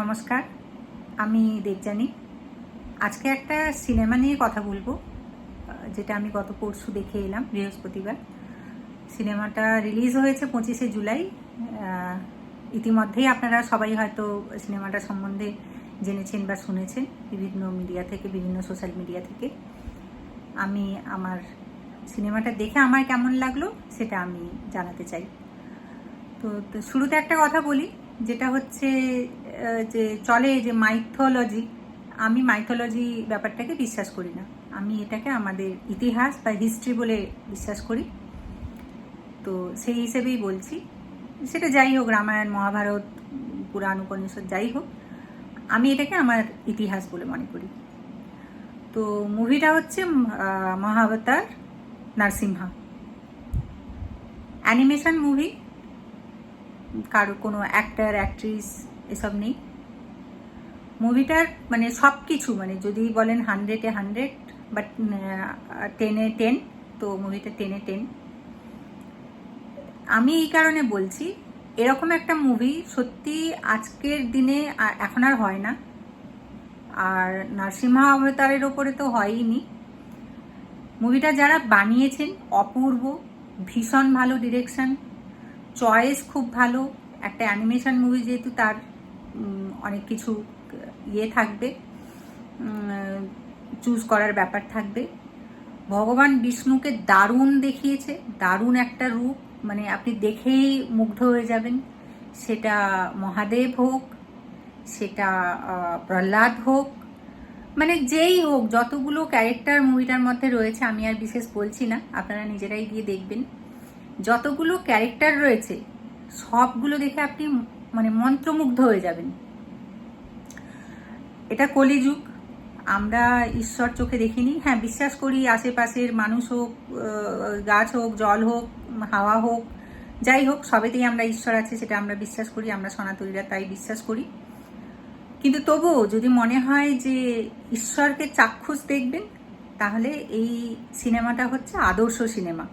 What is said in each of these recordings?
নমস্কার, আমি দেবযানী। আজকে একটা সিনেমা নিয়ে কথা বলবো, যেটা আমি গত পরশু দেখে এলাম, বৃহস্পতিবার। সিনেমাটা রিলিজ হয়েছে 25শে জুলাই। ইতিমধ্যেই আপনারা সবাই হয়তো সিনেমাটা সম্বন্ধে জেনেছেন বা শুনেছেন বিভিন্ন মিডিয়া থেকে, বিভিন্ন সোশ্যাল মিডিয়া থেকে। আমি আমার সিনেমাটা দেখে আমার কেমন লাগলো সেটা আমি জানাতে চাই। তো শুরুতে একটা কথা বলি, যেটা হচ্ছে যে চলে যে মাইথোলজি। আমি মাইথোলজি ব্যাপারটাকে বিশ্বাস করি না। আমি এটাকে আমাদের ইতিহাস বা হিস্ট্রি বলে বিশ্বাস করি। তো সেই হিসেবেই বলছি, সেটা যাই হোক, রামায়ণ, মহাভারত, পুরাণ, উপনিষদ যাই হোক, আমি এটাকে আমার ইতিহাস বলে মনে করি। তো মুভিটা হচ্ছে মহাবতার নরসিংহা, অ্যানিমেশন মুভি। কারো কোনো অ্যাক্টার অ্যাক্ট্রেস এসব নেই। মুভিটার মানে সব কিছু, মানে যদি বলেন 100-এ 100, বাট 10-এ 10, তো মুভিটা 10-এ 10। আমি এই কারণে বলছি, এরকম একটা মুভি সত্যি আজকের দিনে এখন আর হয় না। আর নরসিংহা অবতারের ওপরে তো হয়ইনি। মুভিটা যারা বানিয়েছেন অপূর্ব, ভীষণ ভালো ডিরেকশন, চয়েস খুব ভালো। একটা অ্যানিমেশন মুভি যেহেতু, তার অনেক কিছু থাকবে, চুজ করার ব্যাপার থাকবে। ভগবান বিষ্ণুকে দারুণ দেখিয়েছে, দারুণ একটা রূপ, মানে আপনি দেখেই মুগ্ধ হয়ে যাবেন। সেটা মহাদেব হোক, সেটা প্রহ্লাদ হোক, মানে যেই হোক, যতগুলো ক্যারেক্টার মুভিটার মধ্যে রয়েছে, আমি আর বিশেষ বলছি না, আপনারা নিজেরাই গিয়ে দেখবেন। যতগুলো ক্যারেক্টার রয়েছে সবগুলো দেখে আপনি মানে মন্ত্রমুগ্ধ হয়ে যাবেন। এটা কলিযুগ, আমরা ঈশ্বর চোখে দেখিনি। হ্যাঁ, বিশ্বাস করি আশেপাশের মানুষ হোক, গাছ হোক, জল হোক, হাওয়া হোক, যাই হোক, সবেতেই আমরা ঈশ্বর আছে, সেটা আমরা বিশ্বাস করি, আমরা সনাতনীরা তাই বিশ্বাস করি। কিন্তু তবুও যদি মনে হয় যে ঈশ্বরকে চাক্ষুষ দেখবেন, তাহলে এই সিনেমাটা হচ্ছে আদর্শ সিনেমা।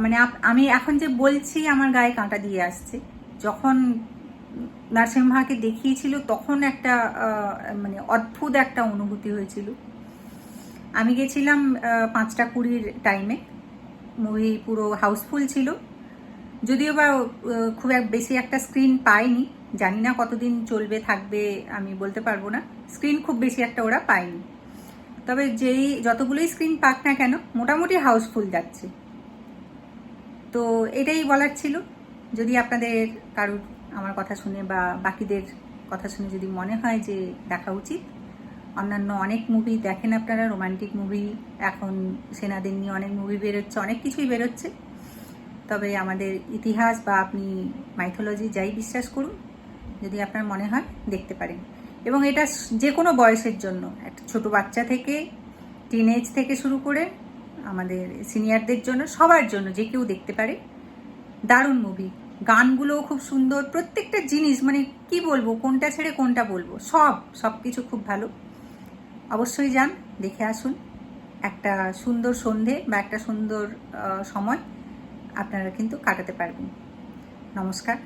মানে আমি এখন যে বলছি আমার গায়ে কাঁটা দিয়ে আসছে। যখন নরসিংহাকে দেখিয়েছিল তখন একটা মানে অদ্ভুত একটা অনুভূতি হয়েছিল। আমি গেছিলাম 5:20 টাইমে, মুভি পুরো হাউসফুল ছিল। যদিও বা খুব বেশি একটা স্ক্রিন পাইনি, জানি না কতদিন চলবে থাকবে আমি বলতে পারবো না। স্ক্রিন খুব বেশি একটা ওরা পায়নি, তবে যতগুলোই স্ক্রিন পাক না কেন মোটামুটি হাউসফুল যাচ্ছে। তো এটাই বলার ছিল। যদি আপনাদের কারোর আমার কথা শুনে বা বাকিদের কথা শুনে যদি মনে হয় যে দেখা উচিত, অন্যান্য অনেক মুভি দেখেন আপনারা, রোমান্টিক মুভি, এখন সেনাদের নিয়ে অনেক মুভি বেরোচ্ছে, অনেক কিছুই বেরোচ্ছে। তবে আমাদের ইতিহাস বা আপনি মাইথোলজি যাই বিশ্বাস করুন, যদি আপনার মনে হয় দেখতে পারেন। এবং এটা যে কোনো বয়সের জন্য, একটা ছোট বাচ্চা থেকে টিনেজ থেকে শুরু করে আমাদের সিনিয়রদের জন্য, সবার জন্য, যে কেউ দেখতে পারে। দারুণ মুভি, গানগুলোও খুব সুন্দর, প্রত্যেকটা জিনিস মানে কি বলবো, কোনটা ছেড়ে কোনটা বলবো, সব কিছু খুব ভালো। অবশ্যই যান, দেখে আসুন। একটা সুন্দর সন্ধে বা একটা সুন্দর সময় আপনারা কিন্তু কাটাতে পারবেন। নমস্কার।